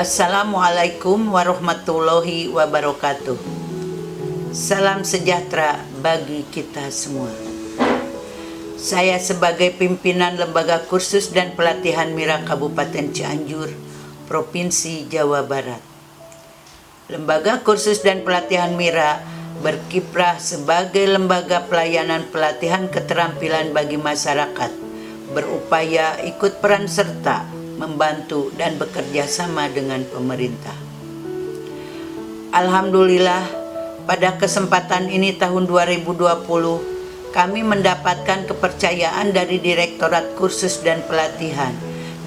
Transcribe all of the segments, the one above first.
Assalamualaikum warahmatullahi wabarakatuh. Salam sejahtera bagi kita semua. Saya sebagai pimpinan Lembaga Kursus dan Pelatihan Mira Kabupaten Cianjur, Provinsi Jawa Barat. Lembaga Kursus dan Pelatihan Mira berkiprah sebagai lembaga pelayanan pelatihan keterampilan bagi masyarakat, berupaya ikut peran serta membantu dan bekerja sama dengan pemerintah. Alhamdulillah, pada kesempatan ini tahun 2020 kami mendapatkan kepercayaan dari Direktorat Kursus dan Pelatihan,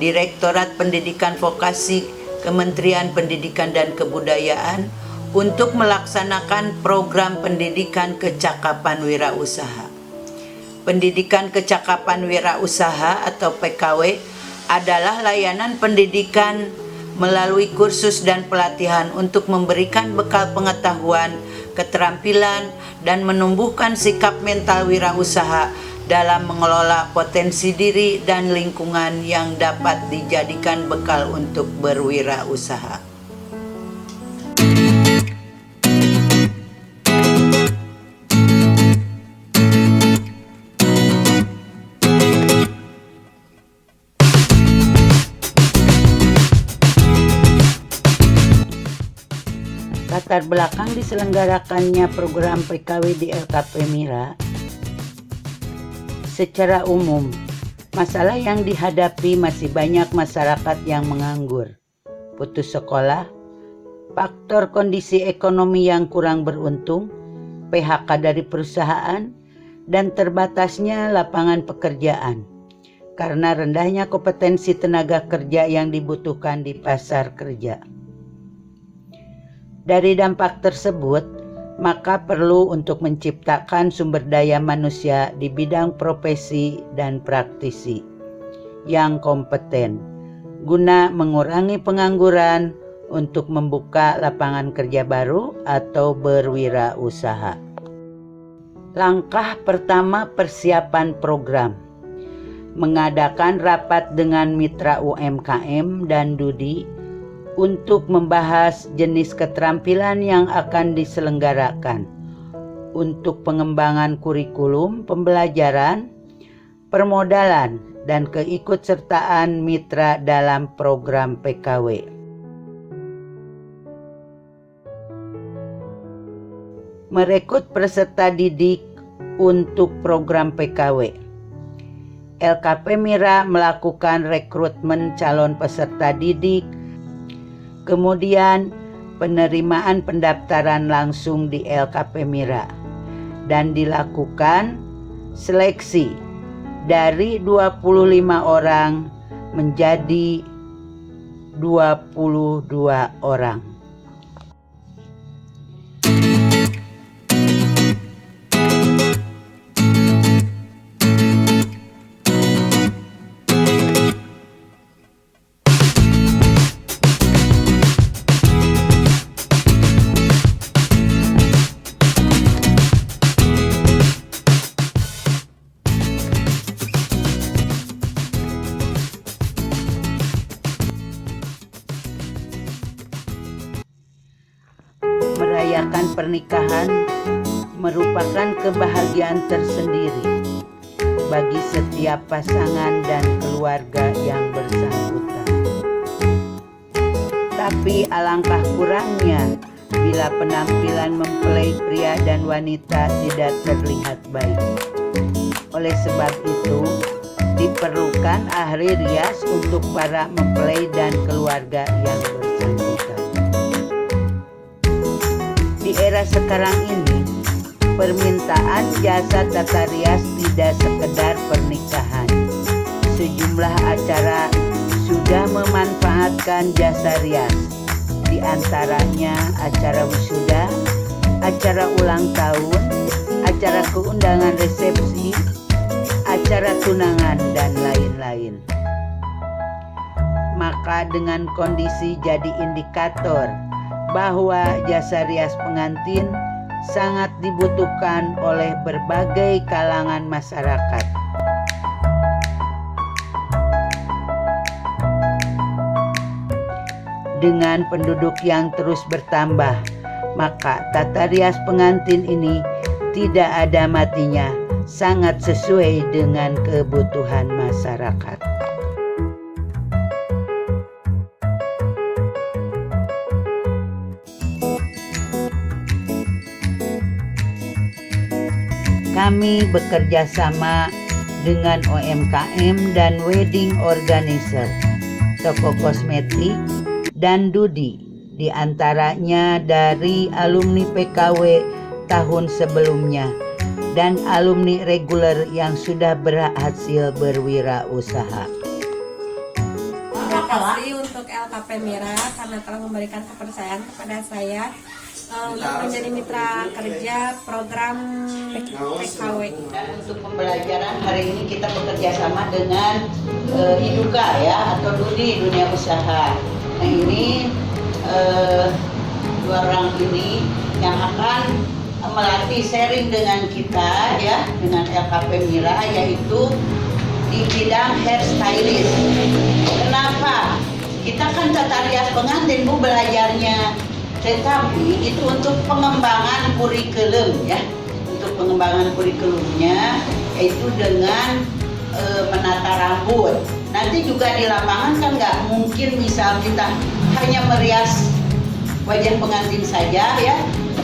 Direktorat Pendidikan Vokasi, Kementerian Pendidikan dan Kebudayaan untuk melaksanakan program pendidikan kecakapan wirausaha. Pendidikan kecakapan wirausaha atau PKW adalah layanan pendidikan melalui kursus dan pelatihan untuk memberikan bekal pengetahuan, keterampilan, dan menumbuhkan sikap mental wirausaha dalam mengelola potensi diri dan lingkungan yang dapat dijadikan bekal untuk berwirausaha. Latar belakang diselenggarakannya program PKW di LKP Mira. Secara umum, masalah yang dihadapi masih banyak masyarakat yang menganggur, putus sekolah, faktor kondisi ekonomi yang kurang beruntung, PHK dari perusahaan, dan terbatasnya lapangan pekerjaan karena rendahnya kompetensi tenaga kerja yang dibutuhkan di pasar kerja. Dari dampak tersebut, maka perlu untuk menciptakan sumber daya manusia di bidang profesi dan praktisi yang kompeten, guna mengurangi pengangguran untuk membuka lapangan kerja baru atau berwirausaha. Langkah pertama, persiapan program. Mengadakan rapat dengan mitra UMKM dan DUDI untuk membahas jenis keterampilan yang akan diselenggarakan untuk pengembangan kurikulum pembelajaran, permodalan, dan keikutsertaan mitra dalam program PKW. Merekrut peserta didik untuk program PKW. LKP Mira melakukan rekrutmen calon peserta didik, kemudian penerimaan pendaftaran langsung di LKP Mira, dan dilakukan seleksi dari 25 orang menjadi 22 orang. Merayakan pernikahan merupakan kebahagiaan tersendiri bagi setiap pasangan dan keluarga yang bersangkutan. Tapi alangkah kurangnya bila penampilan mempelai pria dan wanita tidak terlihat baik. Oleh sebab itu, diperlukan ahli rias untuk para mempelai dan keluarga yang bersangkutan. Di era sekarang ini, permintaan jasa tata rias tidak sekedar pernikahan. Sejumlah acara sudah memanfaatkan jasa rias, di antaranya acara wisuda, acara ulang tahun, acara keundangan resepsi, acara tunangan, dan lain-lain. Maka dengan kondisi jadi indikator bahwa jasa rias pengantin sangat dibutuhkan oleh berbagai kalangan masyarakat. Dengan penduduk yang terus bertambah, maka tata rias pengantin ini tidak ada matinya, sangat sesuai dengan kebutuhan masyarakat. Kami bekerja sama dengan UMKM dan wedding organizer, toko kosmetik, dan Dudi, di antaranya dari alumni PKW tahun sebelumnya dan alumni reguler yang sudah berhasil berwirausaha. Terima kasih untuk LKP Mira karena telah memberikan kepercayaan kepada saya untuk menjadi mitra kerja program PKW. Dan untuk pembelajaran hari ini kita bekerja sama dengan Iduka ya, atau Dudi, dunia usaha. Nah ini dua orang ini yang akan melatih sharing dengan kita ya, dengan LKP Mira, yaitu di bidang hairstylist. Kenapa? Kita kan tata rias pengantin Bu belajarnya, tetapi itu untuk pengembangan kurikulum ya, untuk pengembangan kurikulumnya yaitu dengan menata rambut. Nanti juga di lapangan kan nggak mungkin misal kita hanya merias wajah pengantin saja ya,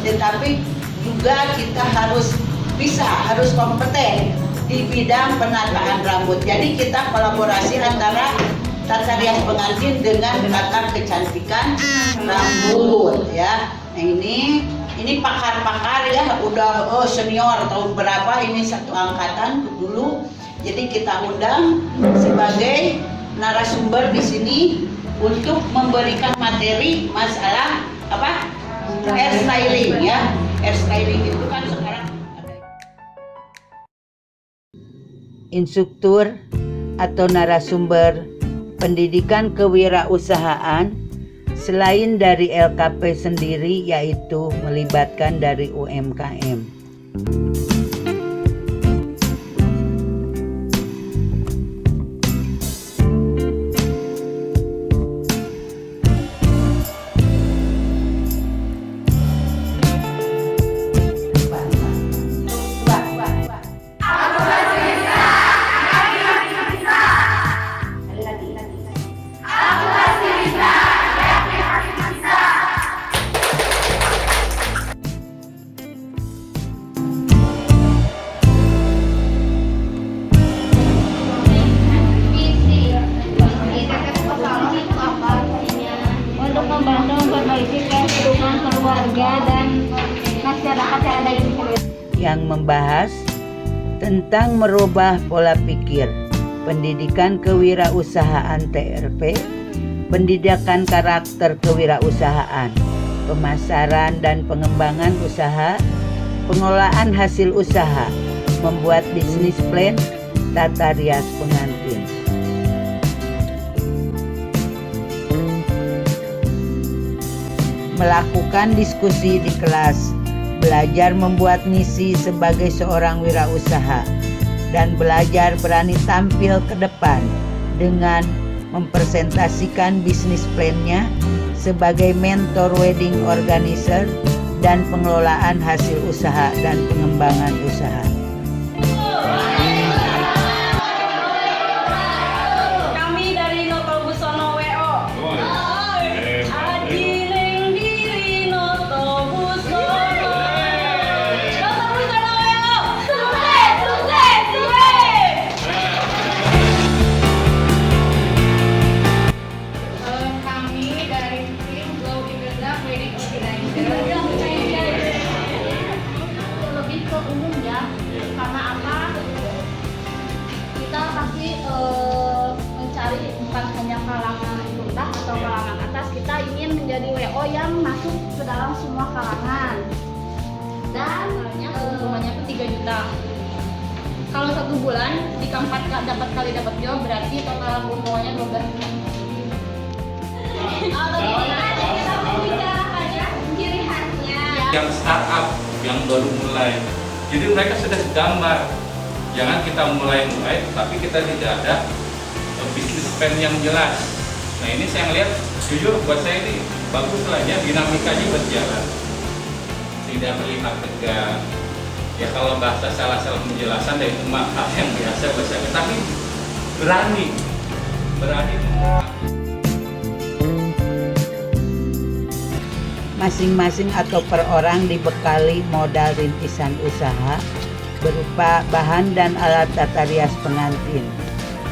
tetapi juga kita harus kompeten di bidang penataan rambut. Jadi kita kolaborasi antara tata rias pengantin dengan tata kecantikan rambut ya. Nah ini pakar-pakar ya, udah senior tahun berapa ini, satu angkatan dulu. Jadi kita undang sebagai narasumber di sini untuk memberikan materi masalah apa? Hairstyling ya. Hairstyling itu kan sekarang ada instruktur atau narasumber pendidikan kewirausahaan selain dari LKP sendiri, yaitu melibatkan dari UMKM. Yang membahas tentang merubah pola pikir, pendidikan kewirausahaan TRP, pendidikan karakter kewirausahaan, pemasaran dan pengembangan usaha, pengelolaan hasil usaha, membuat bisnis plan, tata rias pengantin. Melakukan diskusi di kelas, belajar membuat misi sebagai seorang wirausaha, dan belajar berani tampil ke depan dengan mempresentasikan bisnis plan-nya sebagai mentor wedding organizer dan pengelolaan hasil usaha dan pengembangan usaha. Kami dari Noto Busono WO. Adiling diri Noto Busono. Noto Busono WO. Sukses, sukses, sukses. pasti mencari bukan hanya kalangan rendah atau kalangan atas, kita ingin menjadi WO yang masuk ke dalam semua kalangan. Dan hukumannya pun 3 juta. Kalau 1 bulan jika 4 kali dapat job berarti total hukumannya 12 juta. Kita membicarakannya ciri khasnya. Yang startup yang baru mulai, jadi mereka sudah gambar. Jangan kita mulai tapi kita tidak ada bisnis plan yang jelas. Nah ini saya lihat jujur buat saya ini bagus lah ya, dinamikanya berjalan, tidak terlihat tegang. Ya kalau bahasa salah-salah penjelasan dari itu hal yang biasa buat saya, tapi berani Masing-masing atau per orang dibekali modal rintisan usaha berupa bahan dan alat tata rias pengantin,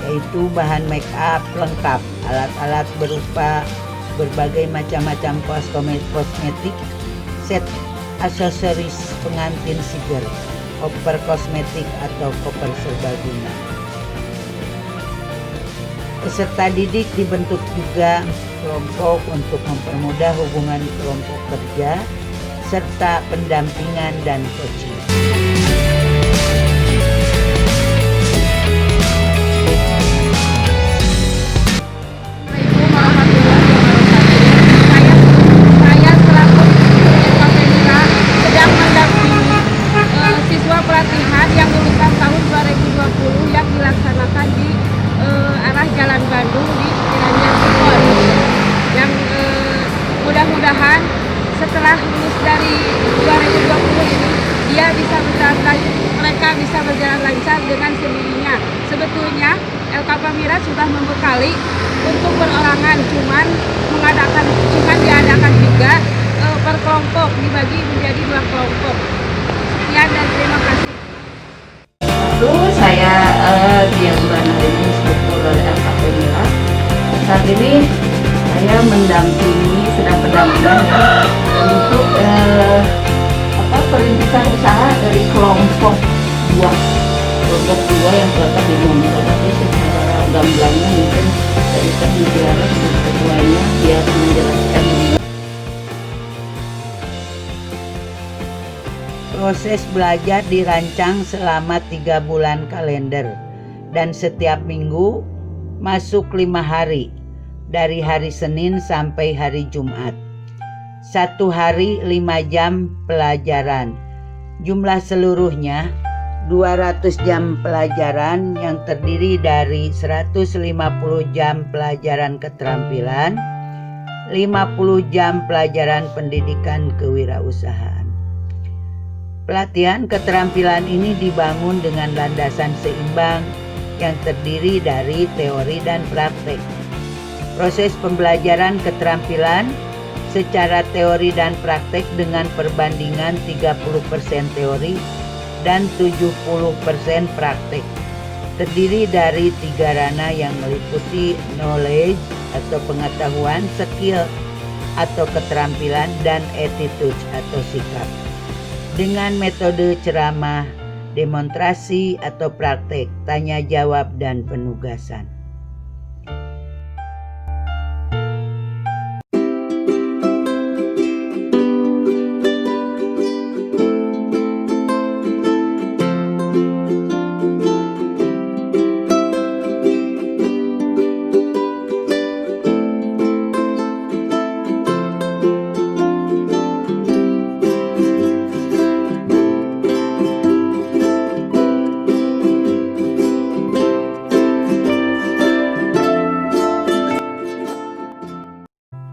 yaitu bahan make up lengkap, alat-alat berupa berbagai macam-macam kosmetik, set aksesoris pengantin siger, koper kosmetik atau koper serbaguna. Peserta didik dibentuk juga kelompok untuk mempermudah hubungan kelompok kerja serta pendampingan dan coaching. Saya selaku LKPMIRA sedang mendampingi siswa pelatihan yang lulusan tahun 2020 yang dilaksanakan di arah Jalan Bandung di Ciranjang Kulon. Yang mudah-mudahan setelah lulus dari 2020 ini mereka bisa berjalan lancar dengan sendirinya. Sebetulnya LKPMIRA sudah membekali untuk perorangan, cuman diadakan juga per kelompok, dibagi menjadi 2 kelompok. Sekian dan terima kasih. Lalu saya Dian Bulanari, instruktur dari LKPMIRA. Saat ini saya sedang pendampingan untuk perintisan usaha dari kelompok 2 yang terletak di Montreal. Tapi secara gamblangnya mungkin dari penjelasan sebagai ketuanya biar menjelaskan. Proses belajar dirancang selama 3 bulan kalender dan setiap minggu masuk 5 hari dari hari Senin sampai hari Jumat. 1 hari 5 jam pelajaran. Jumlah seluruhnya 200 jam pelajaran yang terdiri dari 150 jam pelajaran keterampilan, 50 jam pelajaran pendidikan kewirausahaan. Pelatihan keterampilan ini dibangun dengan landasan seimbang yang terdiri dari teori dan praktek. Proses pembelajaran keterampilan secara teori dan praktek dengan perbandingan 30% teori dan 70% praktek. Terdiri dari 3 ranah yang meliputi knowledge atau pengetahuan, skill atau keterampilan, dan attitude atau sikap. Dengan metode ceramah, demonstrasi atau praktek, tanya jawab, dan penugasan.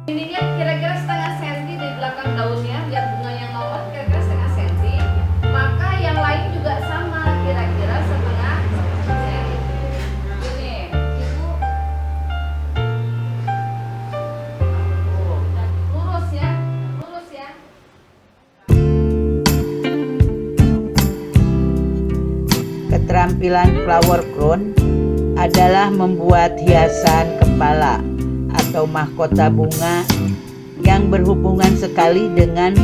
Ininya kira-kira setengah senti di belakang daunnya, biar bunganya nongol kira-kira setengah senti. Maka yang lain juga sama, kira-kira setengah senti. Ini, ibu lurus ya, lurus ya. Keterampilan flower crown adalah membuat hiasan kepala atau mahkota bunga yang berhubungan sekali dengan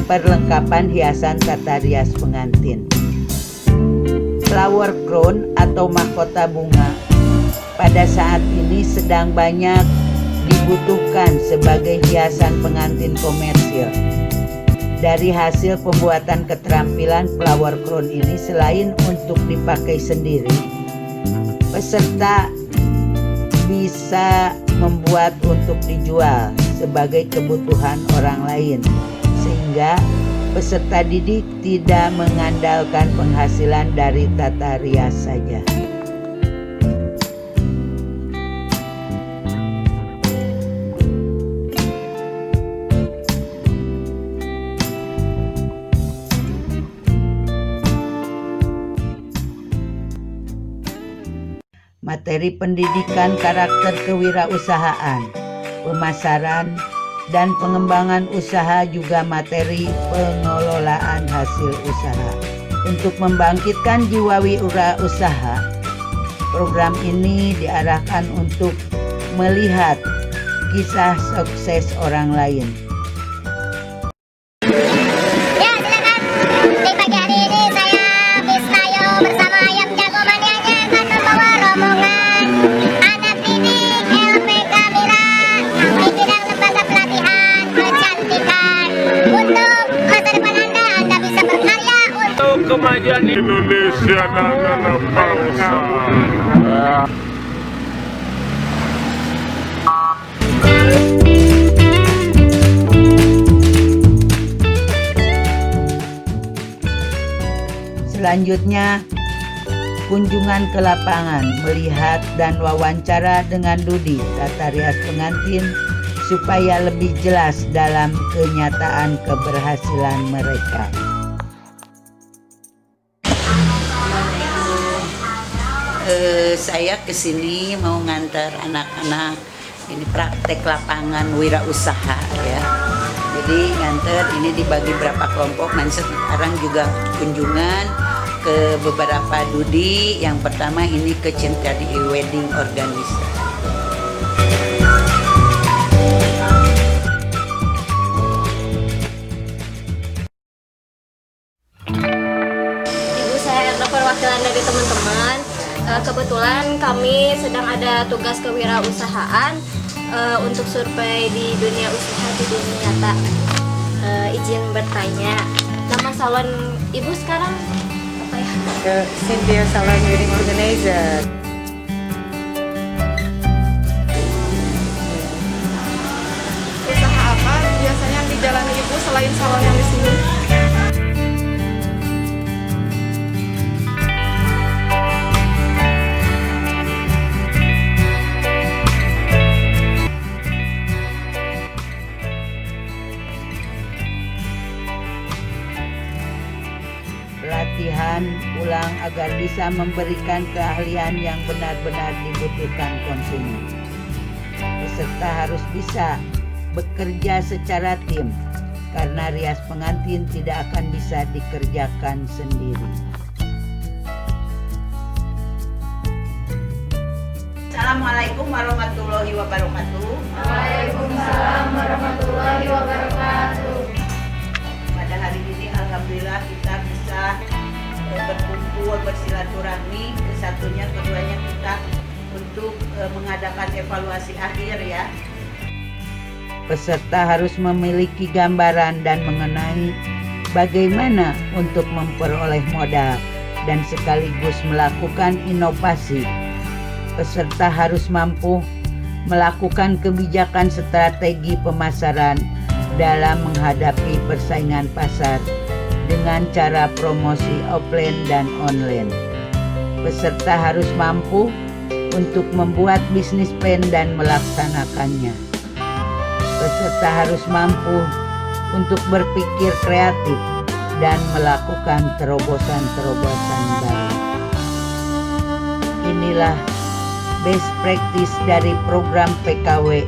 perlengkapan hiasan tata rias pengantin. Flower crown atau mahkota bunga pada saat ini sedang banyak dibutuhkan sebagai hiasan pengantin komersil. Dari hasil pembuatan keterampilan flower crown ini, selain untuk dipakai sendiri, peserta bisa membuat untuk dijual sebagai kebutuhan orang lain, sehingga peserta didik tidak mengandalkan penghasilan dari tata rias saja. Materi pendidikan karakter kewirausahaan, pemasaran, dan pengembangan usaha, juga materi pengelolaan hasil usaha. Untuk membangkitkan jiwa wirausaha, program ini diarahkan untuk melihat kisah sukses orang lain. Ya, silakan. Di pagi hari ini saya Bisnayo bersama Ayam Jago Manianya akan membawa rombongan anak didik LPK Mira di bidang lembaga pelatihan kecantikan. Untuk masa depan Anda bisa berkarya untuk kemajuan Indonesia dan anak bangsa. Selanjutnya, kunjungan ke lapangan, melihat dan wawancara dengan Dudi, tata rias pengantin, supaya lebih jelas dalam kenyataan keberhasilan mereka. Saya kesini mau ngantar anak-anak ini praktek lapangan wirausaha ya. Jadi nganter ini dibagi berapa kelompok. Nanti sekarang juga kunjungan ke beberapa Dudi. Yang pertama ini ke Cinta di Wedding Organizer. Ibu, saya adalah perwakilan dari teman-teman. Kebetulan kami sedang ada tugas kewirausahaan untuk survei di dunia usaha di dunia nyata. Izin bertanya, nama salon ibu sekarang apa ya? Cynthia Salon Wedding Organizer. Usaha apa biasanya yang dijalani ibu selain salon yang di sini? Pelatihan ulang agar bisa memberikan keahlian yang benar-benar dibutuhkan konsumen. Peserta harus bisa bekerja secara tim, karena rias pengantin tidak akan bisa dikerjakan sendiri. Assalamualaikum warahmatullahi wabarakatuh. Waalaikumsalam warahmatullahi wabarakatuh. Pada hari ini alhamdulillah kita bisa berkumpul, bersilaturahmi, kesatunya keduanya kita untuk mengadakan evaluasi akhir ya. Peserta harus memiliki gambaran dan mengenai bagaimana untuk memperoleh modal dan sekaligus melakukan inovasi. Peserta harus mampu melakukan kebijakan strategi pemasaran dalam menghadapi persaingan pasar dengan cara promosi offline dan online. Peserta harus mampu untuk membuat bisnis plan dan melaksanakannya. Peserta harus mampu untuk berpikir kreatif dan melakukan terobosan-terobosan baru. Inilah best practice dari program PKW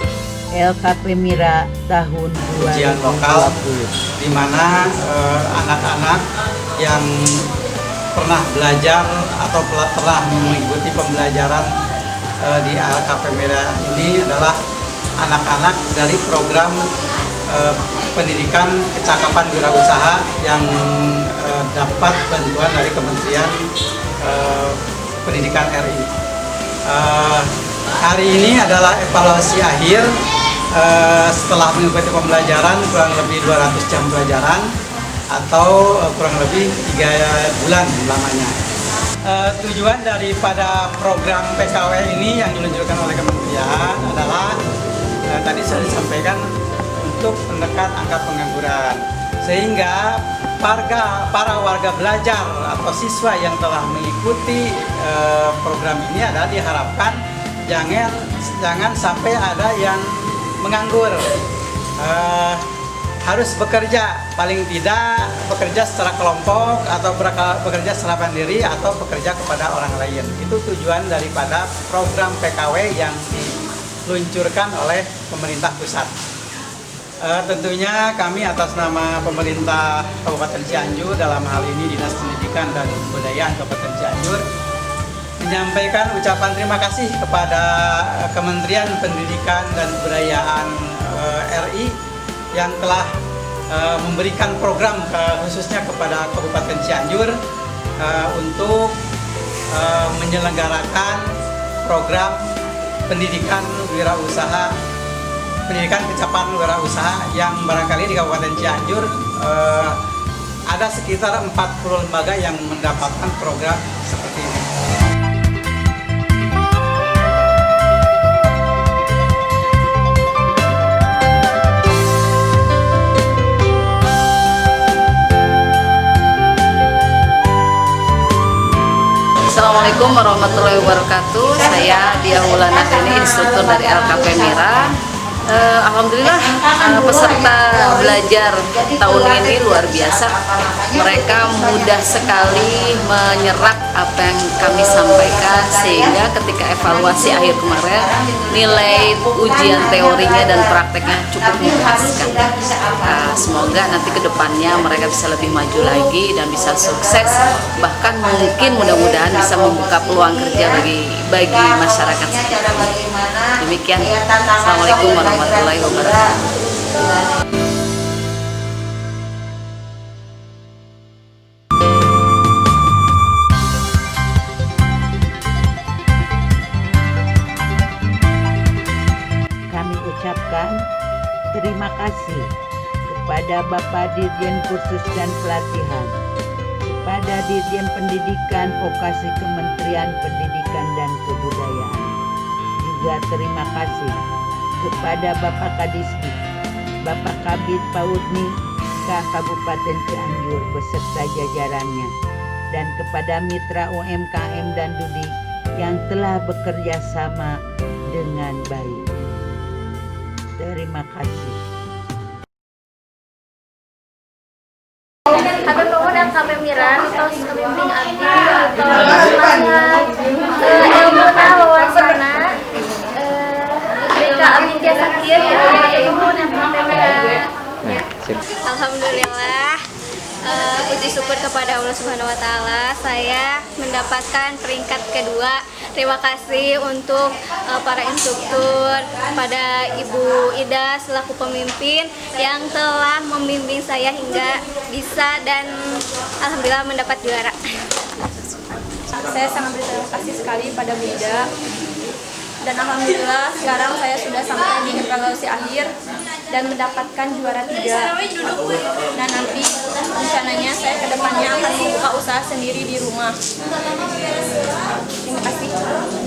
LKP Mira tahun 2020. Ujian lokal di mana anak-anak yang pernah belajar atau pernah mengikuti pembelajaran di LKP Mira ini adalah anak-anak dari program pendidikan kecakapan wirausaha yang dapat bantuan dari Kementerian Pendidikan RI. Hari ini adalah evaluasi akhir setelah mengikuti pembelajaran kurang lebih 200 jam pelajaran atau kurang lebih 3 bulan lamanya. Tujuan daripada program PKW ini yang diluncurkan oleh kementerian adalah tadi sudah disampaikan untuk menekan angka pengangguran, sehingga para warga belajar atau siswa yang telah mengikuti program ini adalah diharapkan jangan sampai ada yang menganggur. Harus bekerja, paling tidak bekerja secara kelompok atau bekerja secara mandiri atau bekerja kepada orang lain. Itu tujuan daripada program PKW yang diluncurkan oleh pemerintah pusat. Tentunya kami atas nama pemerintah Kabupaten Cianjur, dalam hal ini Dinas Pendidikan dan Kebudayaan Kabupaten Cianjur, menyampaikan ucapan terima kasih kepada Kementerian Pendidikan dan Kebudayaan RI yang telah memberikan program khususnya kepada Kabupaten Cianjur untuk menyelenggarakan program pendidikan wirausaha, pendidikan kecapanan wirausaha yang barangkali di Kabupaten Cianjur ada sekitar 40 lembaga yang mendapatkan program seperti ini. Assalamualaikum warahmatullahi wabarakatuh. Saya Dia Hulana, ini instruktur dari LKP Mira. Alhamdulillah peserta belajar tahun ini luar biasa. Mereka mudah sekali menyerap apa yang kami sampaikan, sehingga ketika evaluasi akhir kemarin nilai ujian teorinya dan prakteknya cukup memuaskan. Semoga nanti kedepannya mereka bisa lebih maju lagi dan bisa sukses, bahkan mungkin mudah-mudahan bisa membuka peluang kerja bagi masyarakat sekitar. Demikian. Assalamualaikum warahmatullahi wabarakatuh. Kami ucapkan terima kasih kepada Bapak Dirjen Kursus dan Pelatihan, kepada Dirjen Pendidikan Vokasi Kementerian Pendidikan dan Kebudayaan. Juga terima kasih kepada Bapak Kadisdik, Bapak Kabid Paudni Kabupaten Cianjur beserta jajarannya, dan kepada mitra UMKM dan Dudi yang telah bekerja sama dengan baik. Terima kasih. Kami pemuda LKP Mira, mitos kebimbing abdi, mitos semangat, ilmu wawasan, mereka abdi jasa sakit, pemuda LKP Mira. Alhamdulillah, puji syukur kepada Allah Subhanahu Wa Taala, saya mendapatkan peringkat kedua. Terima kasih untuk para instruktur, pada Ibu Ida selaku pemimpin yang telah membimbing saya hingga bisa dan alhamdulillah mendapat juara. Saya sangat berterima kasih sekali pada Bu Ida, dan alhamdulillah sekarang saya sudah sampai di evaluasi akhir dan mendapatkan juara 3. Dan nanti rencananya saya kedepannya akan membuka usaha sendiri di rumah. Terima kasih.